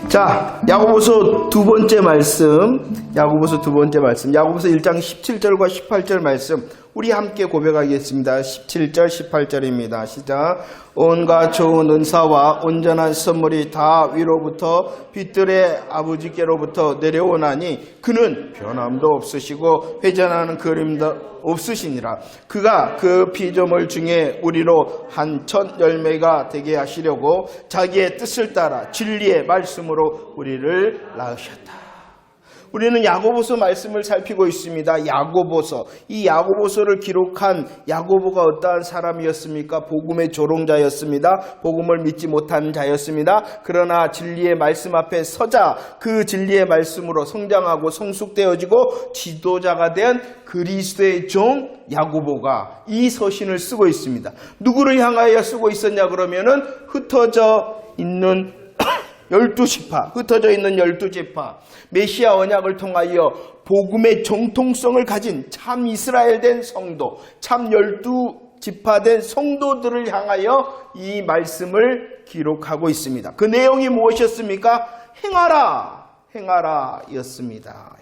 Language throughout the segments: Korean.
자, 야고보서 두 번째 말씀, 야고보서 1장 17절과 18절 말씀 우리 함께 고백하겠습니다. 17절 18절입니다. 시작. 온갖 좋은 은사와 온전한 선물이 다 위로부터 빛들의 아버지께로부터 내려오나니 그는 변함도 없으시고 회전하는 그림도 없으시니라. 그가 그 피조물 중에 우리로 한 첫 열매가 되게 하시려고 자기의 뜻을 따라 진리의 말씀으로 우리를 낳으셨다. 우리는 야고보서 말씀을 살피고 있습니다. 야고보서, 이 야고보서를 기록한 야고보가 어떠한 사람이었습니까? 복음의 조롱자였습니다. 복음을 믿지 못한 자였습니다. 그러나 진리의 말씀 앞에 서자 그 진리의 말씀으로 성장하고 성숙되어지고 지도자가 된 그리스도의 종 야고보가 이 서신을 쓰고 있습니다. 누구를 향하여 쓰고 있었냐 그러면은 흩어져 있는 12지파, 메시아 언약을 통하여 복음의 정통성을 가진 참 이스라엘된 성도, 참 12지파된 성도들을 향하여 이 말씀을 기록하고 있습니다. 그 내용이 무엇이었습니까? 행하라 였습니다.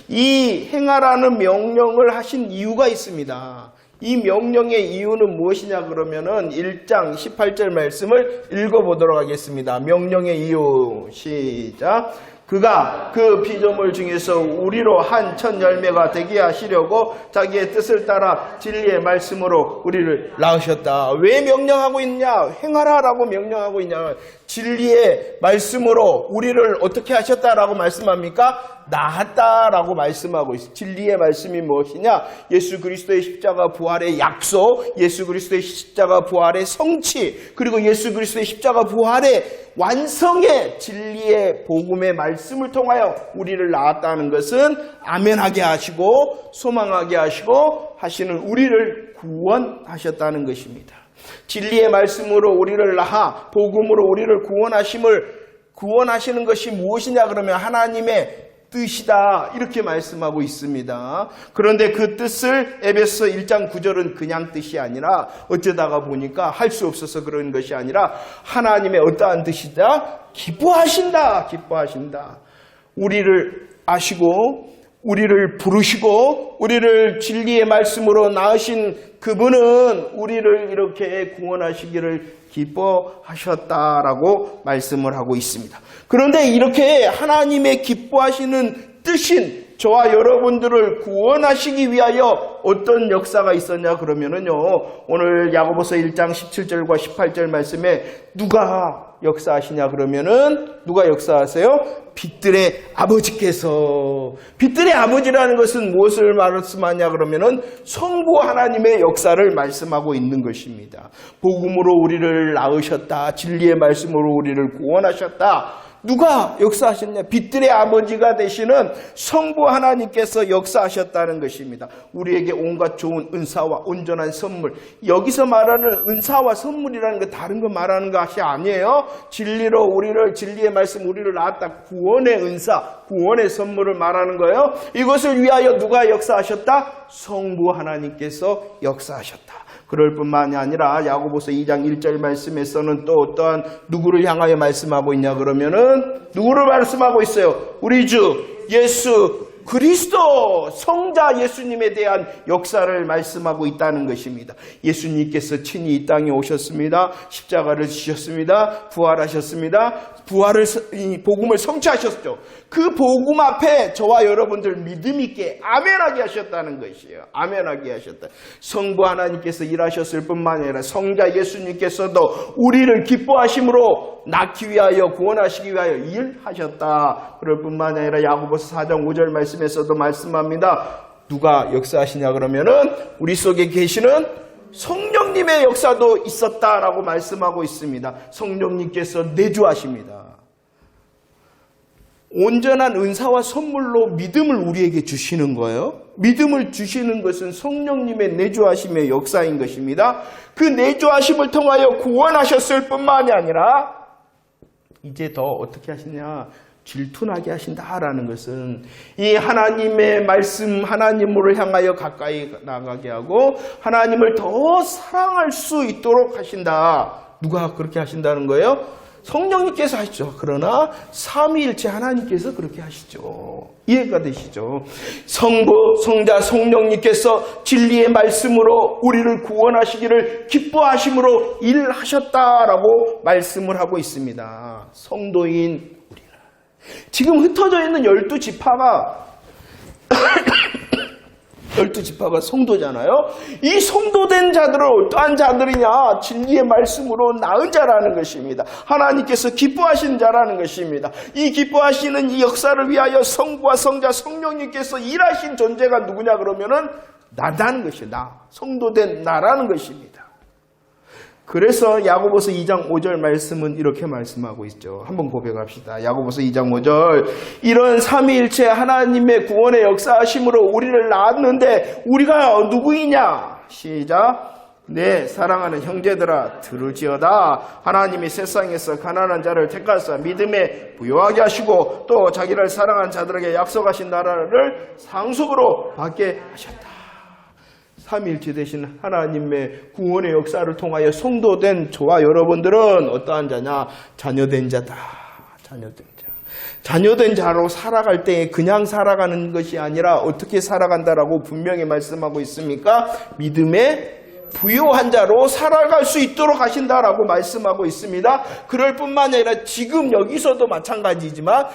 이 행하라는 명령을 하신 이유가 있습니다. 이 명령의 이유는 무엇이냐 그러면은 1장 18절 말씀을 읽어보도록 하겠습니다. 명령의 이유 시작. 그가 그 피조물 중에서 우리로 한 첫 열매가 되게 하시려고 자기의 뜻을 따라 진리의 말씀으로 우리를 낳으셨다. 왜 명령하고 있냐? 행하라라고 명령하고 있냐? 진리의 말씀으로 우리를 어떻게 하셨다라고 말씀합니까? 낳았다라고 말씀하고 있습니다. 진리의 말씀이 무엇이냐? 예수 그리스도의 십자가 부활의 약속, 예수 그리스도의 십자가 부활의 성취, 그리고 예수 그리스도의 십자가 부활의 완성의 진리의 복음의 말씀을 통하여 우리를 낳았다는 것은 아멘하게 하시고 소망하게 하시고 하시는 우리를 구원하셨다는 것입니다. 진리의 말씀으로 우리를 낳아 복음으로 우리를 구원하시는 것이 무엇이냐 그러면 하나님의 뜻이다 이렇게 말씀하고 있습니다. 그런데 그 뜻을 에베소 1장 9절은 그냥 뜻이 아니라 어쩌다가 보니까 할 수 없어서 그런 것이 아니라 하나님의 어떠한 뜻이다? 기뻐하신다. 우리를 아시고 우리를 부르시고 우리를 진리의 말씀으로 낳으신 그분은 우리를 이렇게 구원하시기를 기뻐하셨다라고 말씀을 하고 있습니다. 그런데 이렇게 하나님의 기뻐하시는 뜻인 저와 여러분들을 구원하시기 위하여 어떤 역사가 있었냐 그러면은요, 오늘 야고보서 1장 17절과 18절 말씀에 누가 역사하시냐 그러면은 누가 역사하세요? 빛들의 아버지께서. 빛들의 아버지라는 것은 무엇을 말씀하냐 그러면은 성부 하나님의 역사를 말씀하고 있는 것입니다. 복음으로 우리를 낳으셨다. 진리의 말씀으로 우리를 구원하셨다. 누가 역사하셨냐? 빛들의 아버지가 되시는 성부 하나님께서 역사하셨다는 것입니다. 우리에게 온갖 좋은 은사와 온전한 선물. 여기서 말하는 은사와 선물이라는 거 다른 거 말하는 것이 아니에요. 진리로 진리의 말씀 우리를 낳았다. 구원의 은사, 구원의 선물을 말하는 거예요. 이것을 위하여 누가 역사하셨다? 성부 하나님께서 역사하셨다. 그럴 뿐만이 아니라 야고보서 2장 1절 말씀에서는 또 어떠한 누구를 향하여 말씀하고 있냐 그러면은 누구를 말씀하고 있어요? 우리 주 예수 그리스도 성자 예수님에 대한 역사를 말씀하고 있다는 것입니다. 예수님께서 친히 이 땅에 오셨습니다. 십자가를 지셨습니다. 부활하셨습니다. 복음을 성취하셨죠. 그 복음 앞에 저와 여러분들 믿음 있게 아멘하게 하셨다는 것이에요. 아멘하게 하셨다. 성부 하나님께서 일하셨을 뿐만 아니라 성자 예수님께서도 우리를 기뻐하심으로 낳기 위하여 구원하시기 위하여 일하셨다. 그럴 뿐만 아니라 야고보서 4장 5절 말씀에서도 말씀합니다. 누가 역사하시냐 그러면은 우리 속에 계시는 성령님의 역사도 있었다라고 말씀하고 있습니다. 성령님께서 내주하십니다. 온전한 은사와 선물로 믿음을 우리에게 주시는 거예요. 믿음을 주시는 것은 성령님의 내주하심의 역사인 것입니다. 그 내주하심을 통하여 구원하셨을 뿐만이 아니라 이제 더 어떻게 하시냐? 질투나게 하신다라는 것은 이 하나님의 말씀, 하나님을 향하여 가까이 나가게 하고 하나님을 더 사랑할 수 있도록 하신다. 누가 그렇게 하신다는 거예요? 성령님께서 하시죠. 그러나 삼위일체 하나님께서 그렇게 하시죠. 이해가 되시죠? 성부, 성자, 성령님께서 진리의 말씀으로 우리를 구원하시기를 기뻐하심으로 일하셨다라고 말씀을 하고 있습니다. 성도인 우리는. 지금 흩어져 있는 12지파가 12지파가 성도잖아요. 이 성도된 자들은 어떠한 자들이냐? 진리의 말씀으로 낳은 자라는 것입니다. 하나님께서 기뻐하시는 자라는 것입니다. 이 기뻐하시는 이 역사를 위하여 성부와 성자, 성령님께서 일하신 존재가 누구냐 그러면은 나다는 것이에요. 나. 성도된 나라는 것입니다. 그래서 야고보서 2장 5절 말씀은 이렇게 말씀하고 있죠. 한번 고백합시다. 야고보서 2장 5절. 이런 삼위일체 하나님의 구원의 역사하심으로 우리를 낳았는데 우리가 누구이냐? 시작. 네, 사랑하는 형제들아 들을지어다. 하나님이 세상에서 가난한 자를 택하사 믿음에 부요하게 하시고 또 자기를 사랑한 자들에게 약속하신 나라를 상속으로 받게 하셨다. 삼위일체 되신 하나님의 구원의 역사를 통하여 성도된 저와 여러분들은 어떠한 자냐? 자녀된 자다. 자녀된 자. 자녀된 자로 살아갈 때 그냥 살아가는 것이 아니라 어떻게 살아간다라고 분명히 말씀하고 있습니까? 믿음의 부요한 자로 살아갈 수 있도록 하신다라고 말씀하고 있습니다. 그럴 뿐만 아니라 지금 여기서도 마찬가지지만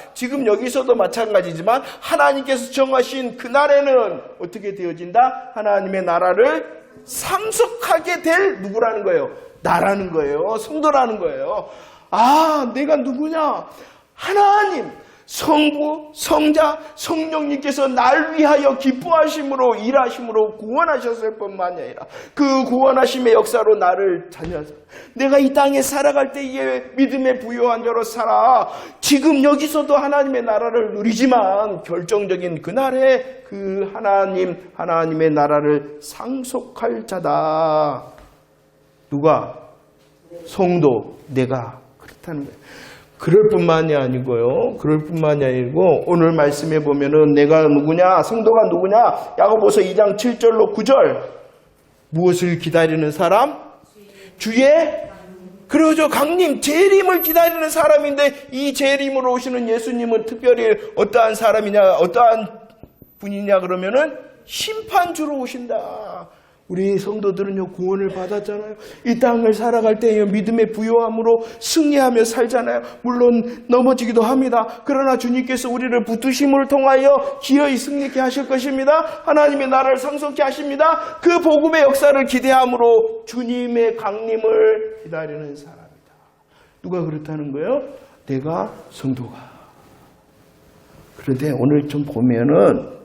하나님께서 정하신 그날에는 어떻게 되어진다? 하나님의 나라를 상속하게 될 누구라는 거예요? 나라는 거예요. 성도라는 거예요. 아, 내가 누구냐? 하나님, 성부, 성자, 성령님께서 날 위하여 기뻐하심으로 일하심으로 구원하셨을 뿐만 아니라 그 구원하심의 역사로 나를 자녀하사 내가 이 땅에 살아갈 때에 믿음의 부요한 자로 살아 지금 여기서도 하나님의 나라를 누리지만 결정적인 그날에 그 하나님의 나라를 상속할 자다. 누가? 성도, 내가 그렇다는 거예요. 그럴 뿐만이 아니고요. 오늘 말씀에 보면은 내가 누구냐? 성도가 누구냐? 야고보서 2장 7절로 9절. 무엇을 기다리는 사람? 주의 그러죠. 강림, 재림을 기다리는 사람인데 이 재림으로 오시는 예수님은 특별히 어떠한 사람이냐? 어떠한 분이냐 그러면은 심판주로 오신다. 우리 성도들은요 구원을 받았잖아요. 이 땅을 살아갈 때에 믿음의 부요함으로 승리하며 살잖아요. 물론 넘어지기도 합니다. 그러나 주님께서 우리를 붙드심을 통하여 기어이 승리케 하실 것입니다. 하나님의 나라를 상속케 하십니다. 그 복음의 역사를 기대함으로 주님의 강림을 기다리는 사람이다. 누가 그렇다는 거예요? 내가 성도가. 그런데 오늘 좀 보면은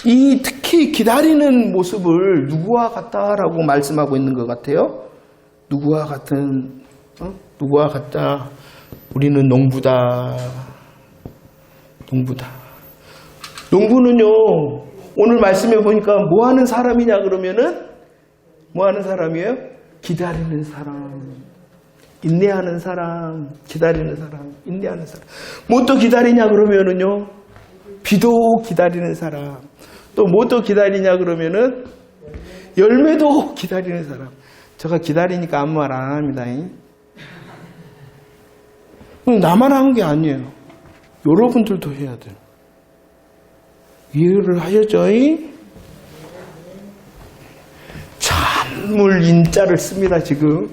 이 특히 기다리는 모습을 누구와 같다라고 말씀하고 있는 것 같아요? 누구와 같다? 우리는 농부다. 농부는요, 오늘 말씀해 보니까 뭐 하는 사람이냐 그러면은 뭐 하는 사람이에요? 기다리는 사람. 인내하는 사람, 기다리는 사람, 인내하는 사람. 뭐 또 기다리냐 그러면은요, 비도 기다리는 사람. 또 뭐 또 기다리냐 그러면은 열매도 기다리는 사람. 제가 기다리니까 아무 말 안 합니다. 나만 하는 게 아니에요. 여러분들도 해야 돼요. 이해를 하셨죠? 찬물 인자를 씁니다 지금.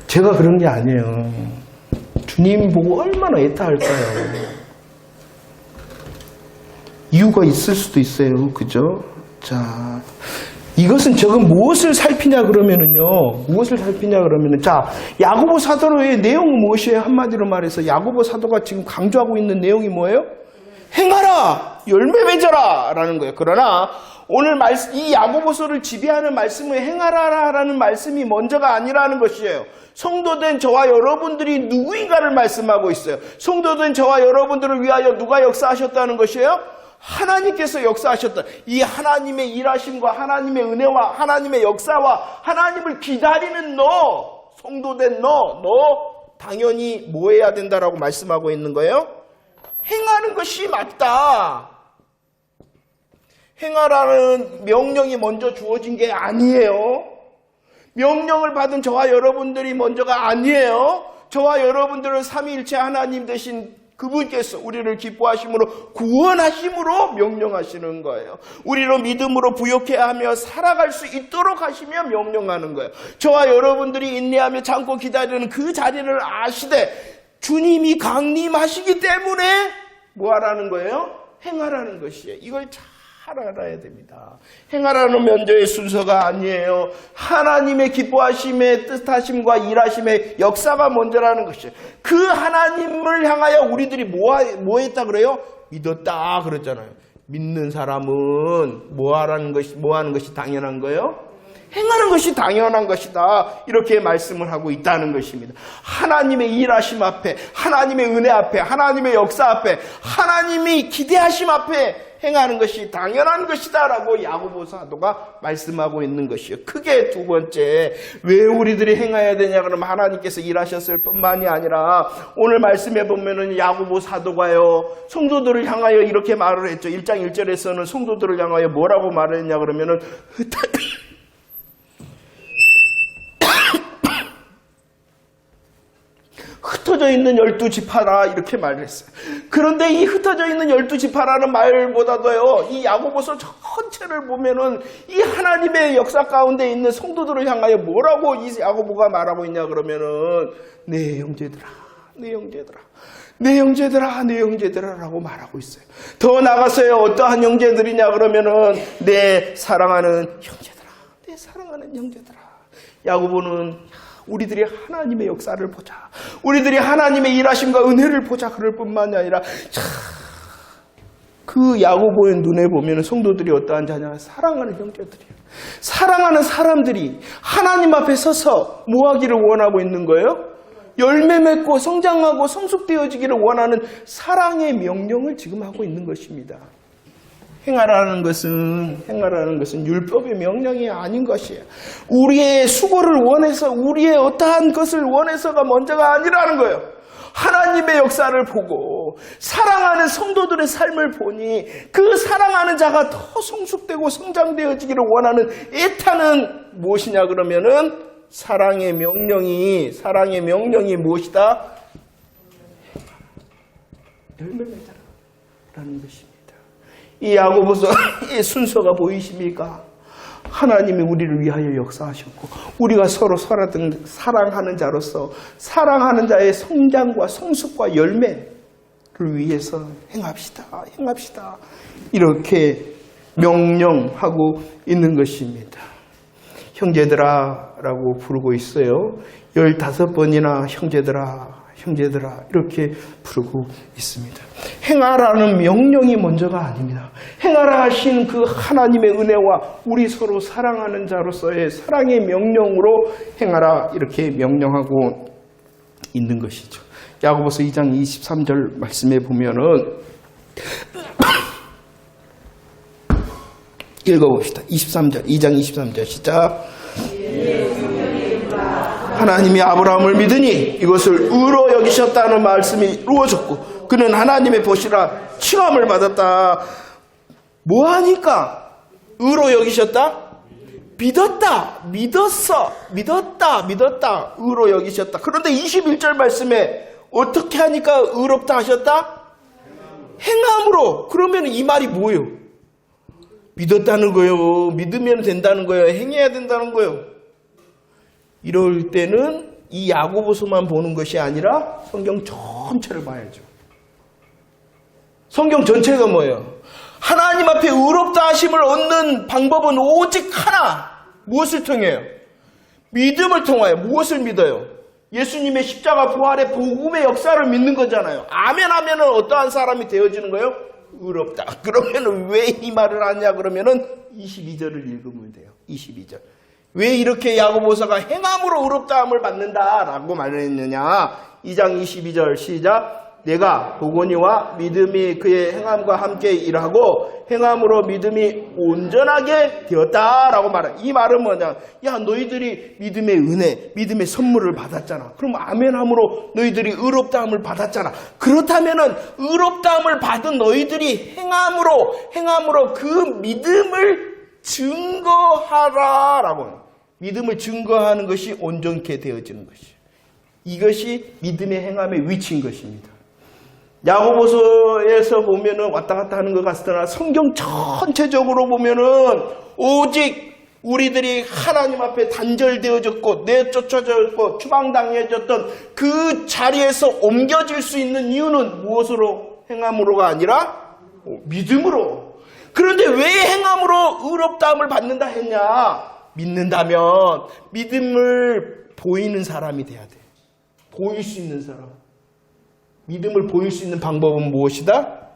제가 그런 게 아니에요. 주님 보고 얼마나 애타할까요? 이유가 있을 수도 있어요. 그죠? 자, 이것은 저건 무엇을 살피냐 그러면은요. 자, 야고보 사도의 내용은 무엇이에요? 한마디로 말해서 야고보 사도가 지금 강조하고 있는 내용이 뭐예요? 행하라! 열매 맺어라! 라는 거예요. 그러나 오늘 이 야고보서를 지배하는 말씀은 행하라라는 말씀이 먼저가 아니라는 것이에요. 성도된 저와 여러분들이 누구인가를 말씀하고 있어요. 성도된 저와 여러분들을 위하여 누가 역사하셨다는 것이에요? 하나님께서 역사하셨다. 이 하나님의 일하심과 하나님의 은혜와 하나님의 역사와 하나님을 기다리는 너, 성도된 너 당연히 뭐 해야 된다라고 말씀하고 있는 거예요? 행하는 것이 맞다. 행하라는 명령이 먼저 주어진 게 아니에요. 명령을 받은 저와 여러분들이 먼저가 아니에요. 저와 여러분들은 삼위일체 하나님 되신 그분께서 우리를 기뻐하심으로 구원하심으로 명령하시는 거예요. 우리로 믿음으로 부욕해 하며 살아갈 수 있도록 하시며 명령하는 거예요. 저와 여러분들이 인내하며 참고 기다리는 그 자리를 아시되 주님이 강림하시기 때문에 뭐 하라는 거예요? 행하라는 것이에요. 이걸 잘 알아야 됩니다. 행하라는 면제의 순서가 아니에요. 하나님의 기뻐하심의 뜻하심과 일하심의 역사가 먼저라는 것이에요. 그 하나님을 향하여 우리들이 뭐 했다 그래요? 믿었다 그랬잖아요. 믿는 사람은 뭐 하는 것이 당연한 거예요? 행하는 것이 당연한 것이다. 이렇게 말씀을 하고 있다는 것입니다. 하나님의 일하심 앞에, 하나님의 은혜 앞에, 하나님의 역사 앞에, 하나님이 기대하심 앞에 행하는 것이 당연한 것이다 라고 야고보 사도가 말씀하고 있는 것이요. 크게 두 번째, 왜 우리들이 행해야 되냐 그러면 하나님께서 일하셨을 뿐만이 아니라 오늘 말씀해 보면은 야고보 사도가요, 성도들을 향하여 이렇게 말을 했죠. 1장 1절에서는 성도들을 향하여 뭐라고 말을 했냐 그러면은 흩어져 있는 12지파라 이렇게 말을 했어요. 그런데 이 흩어져 있는 12지파라는 말보다도요, 이 야고보서 전체를 보면은 이 하나님의 역사 가운데 있는 성도들을 향하여 뭐라고 이 야고보가 말하고 있냐 그러면은 내 형제들아, 내 형제들아, 내 형제들아, 내 형제들아 라고 말하고 있어요. 더 나가서요, 어떠한 형제들이냐 그러면은 내 사랑하는 형제들아, 내 사랑하는 형제들아. 야고보는 우리들이 하나님의 역사를 보자, 우리들이 하나님의 일하심과 은혜를 보자 그럴 뿐만이 아니라 그 야고보의 눈에 보면 성도들이 어떠한 자냐, 사랑하는 형제들이에요. 사랑하는 사람들이 하나님 앞에 서서 뭐 하기를 원하고 있는 거예요? 열매 맺고 성장하고 성숙되어지기를 원하는 사랑의 명령을 지금 하고 있는 것입니다. 행하라는 것은 율법의 명령이 아닌 것이에요. 우리의 수고를 원해서, 우리의 어떠한 것을 원해서가 먼저가 아니라는 거예요. 하나님의 역사를 보고 사랑하는 성도들의 삶을 보니 그 사랑하는 자가 더 성숙되고 성장되어지기를 원하는 애타는 무엇이냐 그러면은 사랑의 명령이 무엇이다? 열매 맺자라는 것입니다. 이 야고보서의 순서가 보이십니까? 하나님이 우리를 위하여 역사하셨고 우리가 서로 사랑하는 자로서 사랑하는 자의 성장과 성숙과 열매를 위해서 행합시다. 이렇게 명령하고 있는 것입니다. 형제들아 라고 부르고 있어요. 15번이나 형제들아 이렇게 부르고 있습니다. 행하라는 명령이 먼저가 아닙니다. 행하라 하신 그 하나님의 은혜와 우리 서로 사랑하는 자로서의 사랑의 명령으로 행하라 이렇게 명령하고 있는 것이죠. 야고보서 2장 23절 말씀에 보면은 읽어봅시다. 2장 23절 시작. 하나님이 아브라함을 믿으니 이것을 의로 여기셨다는 말씀이 이루어졌고 그는 하나님의 보시라 칭함을 받았다. 뭐하니까 의로 여기셨다? 믿었어. 믿었다. 의로 여기셨다. 그런데 21절 말씀에 어떻게 하니까 의롭다 하셨다? 행함으로. 그러면 이 말이 뭐예요? 믿었다는 거예요. 믿으면 된다는 거예요. 행해야 된다는 거예요. 이럴 때는 이 야고보서만 보는 것이 아니라 성경 전체를 봐야죠. 성경 전체가 뭐예요? 하나님 앞에 의롭다 하심을 얻는 방법은 오직 하나. 무엇을 통해요? 믿음을 통하여. 무엇을 믿어요? 예수님의 십자가 부활의 복음의 역사를 믿는 거잖아요. 아멘 하면은 어떠한 사람이 되어지는 거예요? 의롭다. 그러면은 왜 이 말을 하냐 그러면은 22절을 읽으면 돼요. 22절. 왜 이렇게 야고보서가 행함으로 의롭다함을 받는다라고 말했느냐? 2장 22절 시작. 내가 보거니와 믿음이 그의 행함과 함께 일하고 행함으로 믿음이 온전하게 되었다라고 말해. 이 말은 뭐냐? 야, 너희들이 믿음의 은혜, 믿음의 선물을 받았잖아. 그럼 아멘함으로 너희들이 의롭다함을 받았잖아. 그렇다면은 의롭다함을 받은 너희들이 행함으로 그 믿음을 증거하라라고. 믿음을 증거하는 것이 온전케 되어지는 것이에요. 이것이 믿음의 행함의 위치인 것입니다. 야고보서에서 보면은 왔다 갔다 하는 것 같으나 성경 전체적으로 보면은 오직 우리들이 하나님 앞에 단절되어졌고 내쫓아졌고 추방당해졌던 그 자리에서 옮겨질 수 있는 이유는 무엇으로? 행함으로가 아니라 믿음으로. 그런데 왜 행함으로 의롭다함을 받는다 했냐? 믿는다면 믿음을 보이는 사람이 돼야 돼. 보일 수 있는 사람. 믿음을 보일 수 있는 방법은 무엇이다?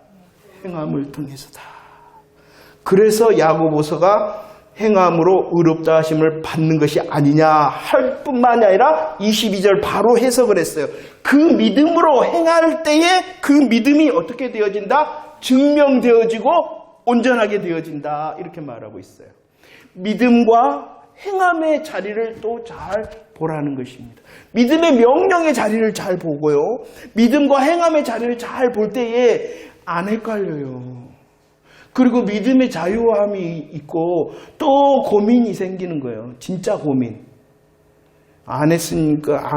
행함을 통해서다. 그래서 야고보서가 행함으로 의롭다 하심을 받는 것이 아니냐 할 뿐만이 아니라 22절 바로 해석을 했어요. 그 믿음으로 행할 때에 그 믿음이 어떻게 되어진다? 증명되어지고 온전하게 되어진다. 이렇게 말하고 있어요. 믿음과 행함의 자리를 또 잘 보라는 것입니다. 믿음의 명령의 자리를 잘 보고요. 믿음과 행함의 자리를 잘 볼 때에 안 헷갈려요. 그리고 믿음의 자유함이 있고 또 고민이 생기는 거예요. 진짜 고민. 안 했으니까,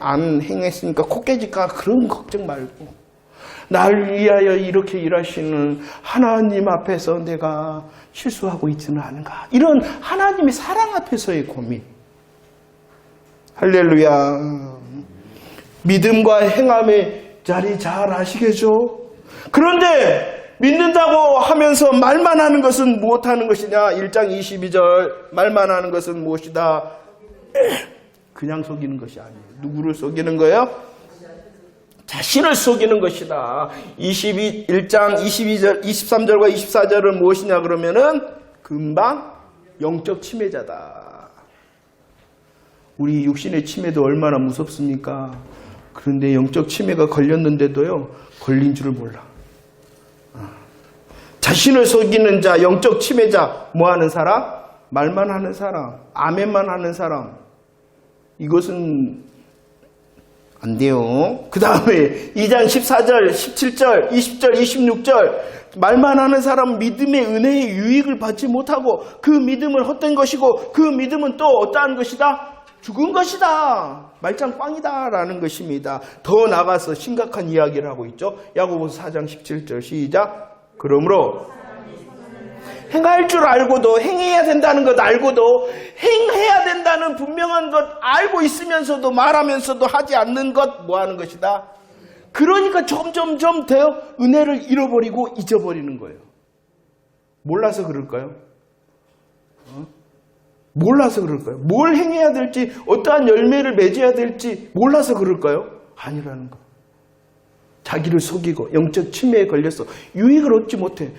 안 행했으니까 코 깨질까 그런 걱정 말고 날 위하여 이렇게 일하시는 하나님 앞에서 내가 실수하고 있지는 않은가. 이런 하나님의 사랑 앞에서의 고민. 할렐루야. 믿음과 행함의 자리 잘 아시겠죠? 그런데 믿는다고 하면서 말만 하는 것은 무엇하는 것이냐? 1장 22절 말만 하는 것은 무엇이다? 그냥 속이는 것이 아니에요. 누구를 속이는 거예요? 자신을 속이는 것이다. 1장 22절, 23절과 24절은 무엇이냐 그러면은 금방 영적 침해자다. 우리 육신의 침해도 얼마나 무섭습니까? 그런데 영적 침해가 걸렸는데도요, 걸린 줄을 몰라. 자신을 속이는 자, 영적 침해자, 뭐 하는 사람? 말만 하는 사람, 아멘만 하는 사람. 이것은 안 돼요. 그 다음에 2장 14절, 17절, 20절, 26절 말만 하는 사람은 믿음의 은혜의 유익을 받지 못하고 그 믿음은 헛된 것이고 그 믿음은 또 어떠한 것이다? 죽은 것이다. 말짱 꽝이다 라는 것입니다. 더 나가서 심각한 이야기를 하고 있죠. 야고보서 4장 17절 시작. 그러므로 행할 줄 알고도 행해야 된다는 것 알고도 행해야 된다는 분명한 것 알고 있으면서도 말하면서도 하지 않는 것 뭐 하는 것이다? 그러니까 점점점 더 은혜를 잃어버리고 잊어버리는 거예요. 몰라서 그럴까요? 몰라서 그럴까요? 뭘 행해야 될지 어떠한 열매를 맺어야 될지 몰라서 그럴까요? 아니라는 거. 자기를 속이고 영적 침해에 걸려서 유익을 얻지 못해.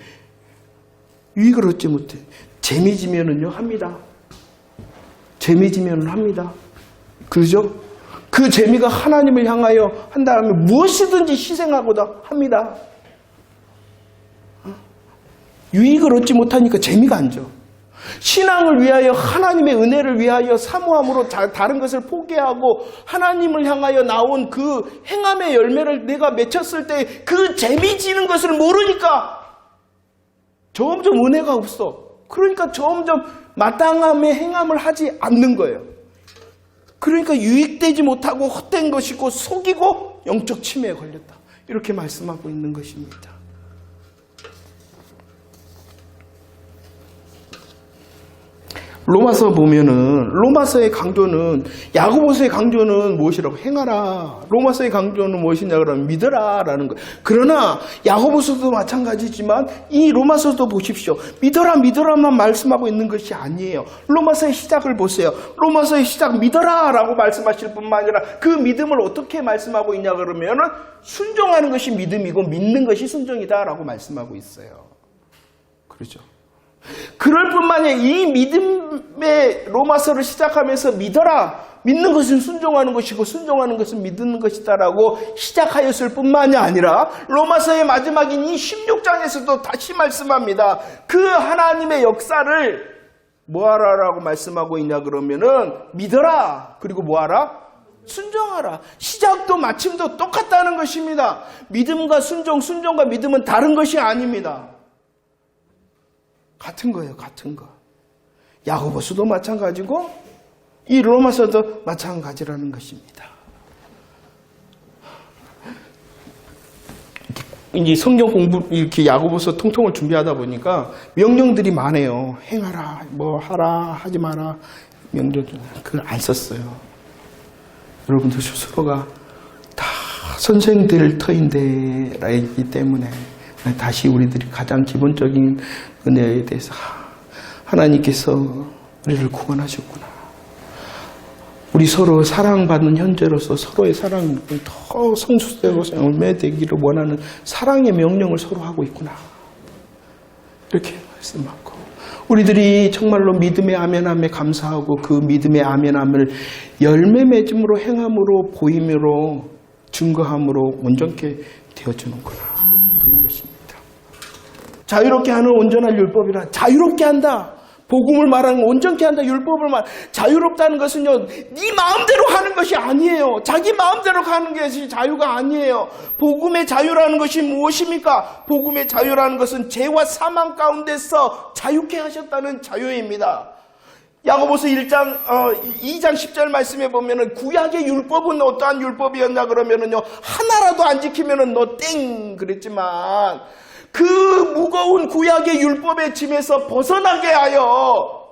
유익을 얻지 못해. 재미지면은요 합니다. 재미지면은 합니다. 그러죠? 그 재미가 하나님을 향하여 한다면 무엇이든지 희생하고도 합니다. 유익을 얻지 못하니까 재미가 안 져. 신앙을 위하여 하나님의 은혜를 위하여 사모함으로 다른 것을 포기하고 하나님을 향하여 나온 그 행함의 열매를 내가 맺혔을 때 그 재미지는 것을 모르니까 점점 은혜가 없어. 그러니까 점점 마땅함의 행함을 하지 않는 거예요. 그러니까 유익되지 못하고 헛된 것이고 속이고 영적 침해에 걸렸다. 이렇게 말씀하고 있는 것입니다. 로마서 보면은 로마서의 강조는 야고보서의 강조는 무엇이라고? 행하라. 로마서의 강조는 무엇이냐 그러면 믿어라라는 거예요. 그러나 야고보서도 마찬가지지만 이 로마서도 보십시오. 믿어라만 말씀하고 있는 것이 아니에요. 로마서의 시작을 보세요. 로마서의 시작 믿어라라고 말씀하실 뿐만 아니라 그 믿음을 어떻게 말씀하고 있냐 그러면은 순종하는 것이 믿음이고 믿는 것이 순종이다라고 말씀하고 있어요. 그렇죠? 그럴 뿐만 아니라 이 믿음의 로마서를 시작하면서 믿어라. 믿는 것은 순종하는 것이고 순종하는 것은 믿는 것이다라고 시작하였을 뿐만이 아니라 로마서의 마지막인 이 16장에서도 다시 말씀합니다. 그 하나님의 역사를 뭐하라라고 말씀하고 있냐 그러면은 믿어라. 그리고 뭐하라? 순종하라. 시작도 마침도 똑같다는 것입니다. 믿음과 순종과 믿음은 다른 것이 아닙니다. 같은 거예요. 같은 거. 야고보서도 마찬가지고 이 로마서도 마찬가지라는 것입니다. 이제 성경 공부 이렇게 야고보서 통통을 준비하다 보니까 명령들이 많아요. 행하라, 뭐 하라, 하지 마라 명령 그걸 안 썼어요. 여러분들 스스로가 다 선생될 터인데라기 때문에 다시 우리들이 가장 기본적인 은혜에 대해서 하나님께서 우리를 구원하셨구나. 우리 서로 사랑받는 현재로서 서로의 사랑을 더 성숙되고 열매되기를 원하는 사랑의 명령을 서로 하고 있구나. 이렇게 말씀하고 우리들이 정말로 믿음의 아멘함에 감사하고 그 믿음의 아멘함을 열매 맺음으로 행함으로 보임으로 증거함으로 온전케 되어주는구나 하는 것입니다. 자유롭게 하는 온전한 율법이라 자유롭게 한다. 복음을 말하는 온전케 한다. 율법을 자유롭다는 것은요, 네 마음대로 하는 것이 아니에요. 자기 마음대로 가는 것이 자유가 아니에요. 복음의 자유라는 것이 무엇입니까? 복음의 자유라는 것은 죄와 사망 가운데서 자유케 하셨다는 자유입니다. 야고보서 2장 10절 말씀에 보면은 구약의 율법은 어떠한 율법이었나 그러면은요, 하나라도 안 지키면은 너 땡 그랬지만 그 무거운 구약의 율법의 짐에서 벗어나게 하여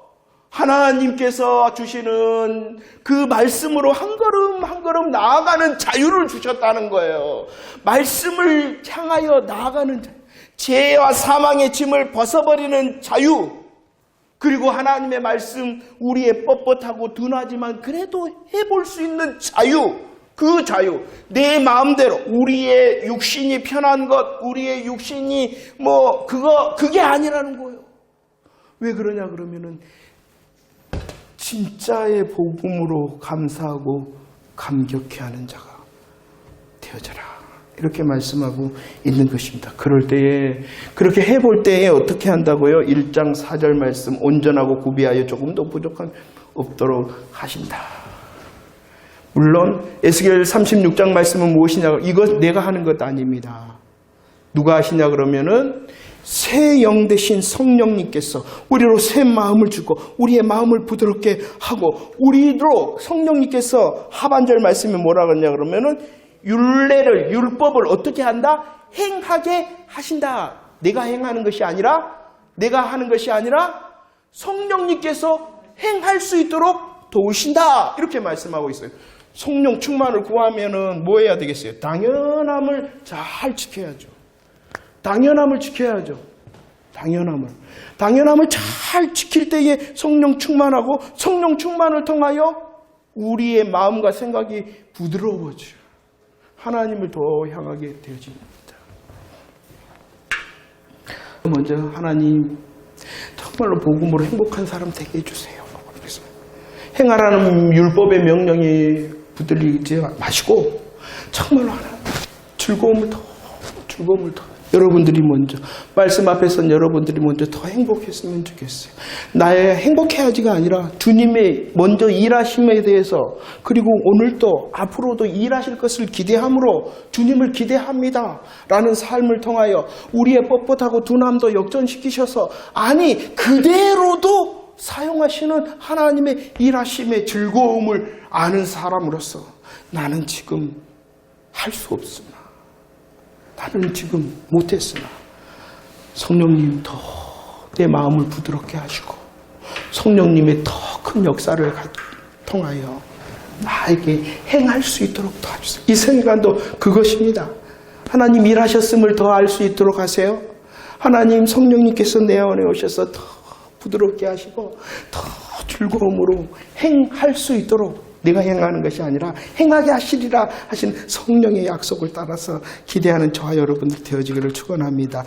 하나님께서 주시는 그 말씀으로 한 걸음 한 걸음 나아가는 자유를 주셨다는 거예요. 말씀을 향하여 나아가는 자유. 죄와 사망의 짐을 벗어버리는 자유. 그리고 하나님의 말씀 우리의 뻣뻣하고 둔하지만 그래도 해볼 수 있는 자유. 그 자유, 내 마음대로 우리의 육신이 편한 것, 우리의 육신이 그게 아니라는 거예요. 왜 그러냐 그러면은 진짜의 복음으로 감사하고 감격해하는 자가 되어져라. 이렇게 말씀하고 있는 것입니다. 그럴 때에 그렇게 해볼 때에 어떻게 한다고요? 1장 4절 말씀 온전하고 구비하여 조금도 부족함 없도록 하신다. 물론 에스겔 36장 말씀은 무엇이냐? 이것 내가 하는 것 아닙니다. 누가 하시냐 그러면은 새 영 되신 성령님께서 우리로 새 마음을 주고 우리의 마음을 부드럽게 하고 우리로 성령님께서 하반절 말씀이 뭐라 그러냐 그러면은 율법을 어떻게 한다? 행하게 하신다. 내가 행하는 것이 아니라 내가 하는 것이 아니라 성령님께서 행할 수 있도록 도우신다. 이렇게 말씀하고 있어요. 성령 충만을 구하면은 뭐 해야 되겠어요? 당연함을 잘 지켜야죠. 당연함을 지켜야죠. 당연함을 잘 지킬 때에 성령 충만하고 성령 충만을 통하여 우리의 마음과 생각이 부드러워져요. 하나님을 더 향하게 되어집니다. 먼저 하나님 정말로 복음으로 행복한 사람 되게 해주세요. 그래서 행하라는 율법의 명령이 붙들리지 마시고 정말로 하나님 즐거움을 더 여러분들이 먼저 말씀 앞에서는 여러분들이 먼저 더 행복했으면 좋겠어요. 나의 행복해야지가 아니라 주님의 먼저 일하심에 대해서 그리고 오늘도 앞으로도 일하실 것을 기대함으로 주님을 기대합니다 라는 삶을 통하여 우리의 뻣뻣하고 둔함도 역전시키셔서 아니 그대로도 사용하시는 하나님의 일하심의 즐거움을 아는 사람으로서 나는 지금 할 수 없으나 나는 지금 못했으나 성령님 더 내 마음을 부드럽게 하시고 성령님의 더 큰 역사를 통하여 나에게 행할 수 있도록 도와주세요. 이 순간도 그것입니다. 하나님 일하셨음을 더 알 수 있도록 하세요. 하나님 성령님께서 내 안에 오셔서 더 부드럽게 하시고 더 즐거움으로 행할 수 있도록 내가 행하는 것이 아니라 행하게 하시리라 하신 성령의 약속을 따라서 기대하는 저와 여러분들 되어지기를 축원합니다.